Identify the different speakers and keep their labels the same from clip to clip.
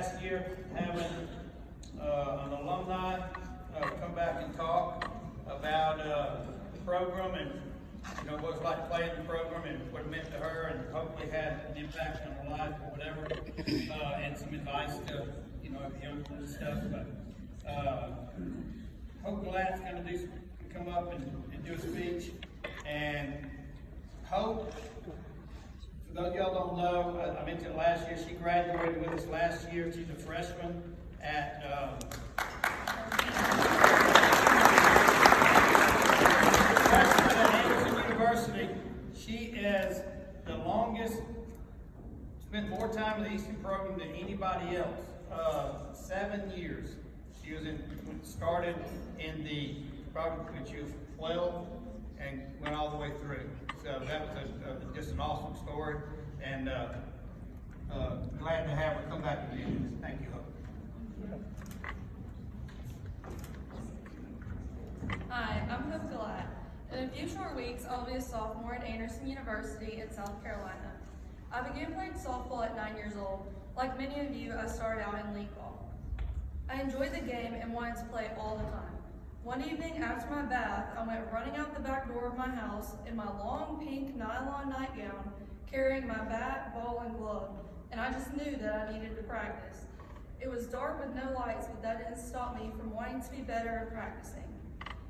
Speaker 1: last year having an alumni come back and talk about the program and what it's like to play in the program and what it meant to her, and hopefully had an impact on her life or whatever, and some advice to young and stuff. But hope Gullatt's going to come up and do a speech, and Hope, for those of y'all don't know, I mentioned last year, she graduated with us last year. She's a freshman at Easton University. She is the longest, spent more time in the Easton program than anybody else. 7 years. She was started in the program when she was 12 and went all the way through. So that was just an awesome story, and glad to have her come back again. Thank you, Hope.
Speaker 2: Hi, I'm Hope Gullatt. In a few short weeks, I'll be a sophomore at Anderson University in South Carolina. I began playing softball at 9 years old. Like many of you, I started out in league ball. I enjoyed the game and wanted to play all the time. One evening after my bath, I went running out the back door of my house in my long pink nylon nightgown, carrying my bat, ball, and glove, and I just knew that I needed to practice. It was dark with no lights, but that didn't stop me from wanting to be better at practicing.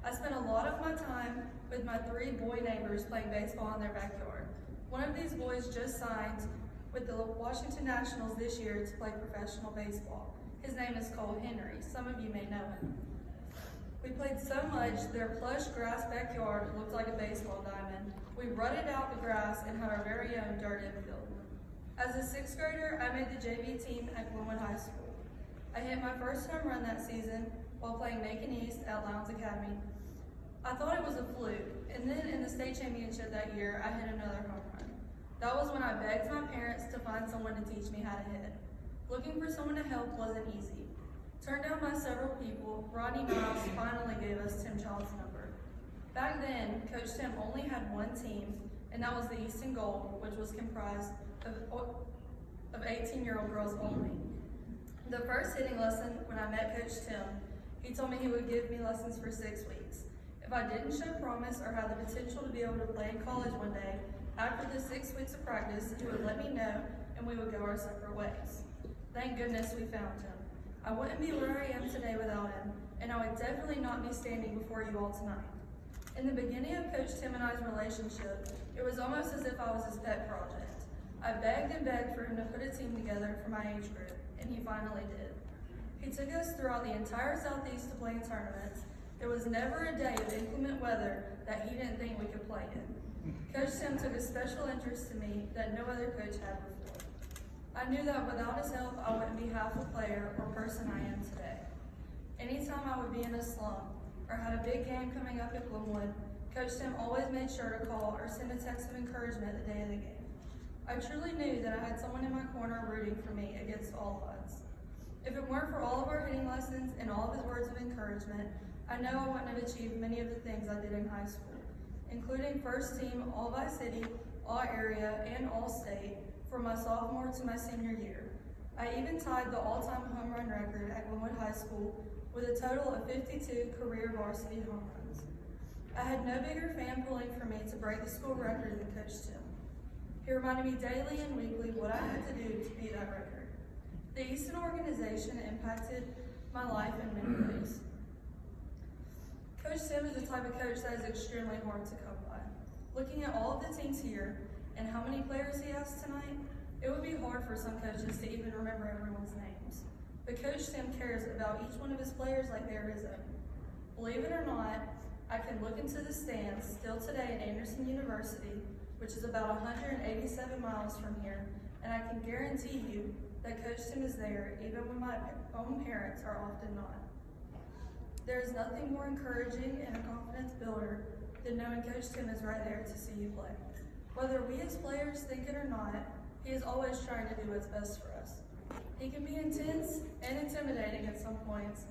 Speaker 2: I spent a lot of my time with my 3 boy neighbors playing baseball in their backyard. One of these boys just signed with the Washington Nationals this year to play professional baseball. His name is Cole Henry. Some of you may know him. We played so much, their plush grass backyard looked like a baseball diamond. We rutted out the grass and had our very own dirt infield. As a 6th grader, I made the JV team at Gullatt High School. I hit my first home run that season while playing Macon East at Lowndes Academy. I thought it was a fluke, and then in the state championship that year, I hit another home run. That was when I begged my parents to find someone to teach me how to hit. Looking for someone to help wasn't easy. Turned down by several people, Rodney Miles finally gave us Tim Child's number. Back then, Coach Tim only had one team, and that was the Easton Gold, which was comprised of 18-year-old girls only. The first hitting lesson, when I met Coach Tim, he told me he would give me lessons for 6 weeks. If I didn't show promise or had the potential to be able to play in college one day, after the 6 weeks of practice, he would let me know and we would go our separate ways. Thank goodness we found him. I wouldn't be where I am today without him, and I would definitely not be standing before you all tonight. In the beginning of Coach Tim and I's relationship, it was almost as if I was his pet project. I begged and begged for him to put a team together for my age group, and he finally did. He took us throughout the entire Southeast to play in tournaments. There was never a day of inclement weather that he didn't think we could play in. Coach Tim took a special interest in me that no other coach had before. I knew that without his help, I wouldn't be half the player or person I am today. Anytime I would be in a slump or had a big game coming up at Glenwood, Coach Tim always made sure to call or send a text of encouragement the day of the game. I truly knew that I had someone in my corner rooting for me against all odds. If it weren't for all of our hitting lessons and all of his words of encouragement, I know I wouldn't have achieved many of the things I did in high school, including first team, all by city, all area, and all state, from my sophomore to my senior year. I even tied the all-time home run record at Glenwood High School with a total of 52 career varsity home runs. I had no bigger fan pulling for me to break the school record than Coach Tim. He reminded me daily and weekly what I had to do to beat that record. The Easton organization impacted my life in many ways. Coach Tim is the type of coach that is extremely hard to come by. Looking at all of the teams here, and how many players he has tonight, it would be hard for some coaches to even remember everyone's names. But Coach Tim cares about each one of his players like they are his own. Believe it or not, I can look into the stands still today at Anderson University, which is about 187 miles from here, and I can guarantee you that Coach Tim is there even when my own parents are often not. There is nothing more encouraging and a confidence builder than knowing Coach Tim is right there to see you play. Whether we as players think it or not, he is always trying to do what's best for us. He can be intense and intimidating at some points,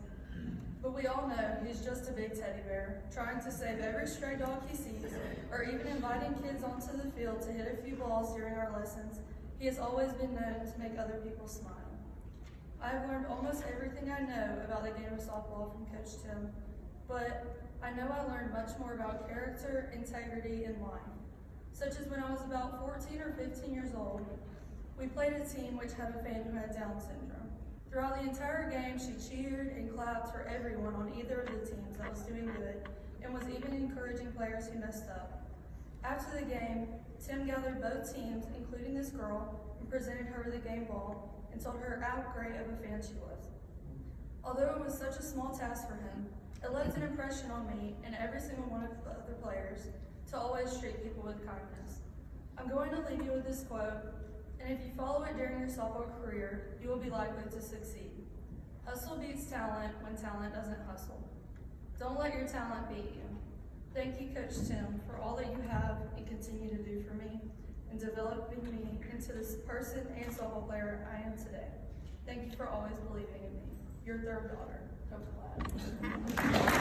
Speaker 2: but we all know he's just a big teddy bear, trying to save every stray dog he sees, or even inviting kids onto the field to hit a few balls during our lessons. He has always been known to make other people smile. I have learned almost everything I know about the game of softball from Coach Tim, but I know I learned much more about character, integrity, and life. Such as when I was about 14 or 15 years old, we played a team which had a fan who had Down syndrome. Throughout the entire game, she cheered and clapped for everyone on either of the teams that was doing good, and was even encouraging players who messed up. After the game, Tim gathered both teams, including this girl, and presented her with a game ball and told her how great of a fan she was. Although it was such a small task for him, it left an impression on me and every single one of the other players to always treat people with kindness. I'm going to leave you with this quote, and if you follow it during your softball career, you will be likely to succeed. Hustle beats talent when talent doesn't hustle. Don't let your talent beat you. Thank you, Coach Tim, for all that you have and continue to do for me and developing me into this person and softball player I am today. Thank you for always believing in me. Your third daughter, Coach Gullatt.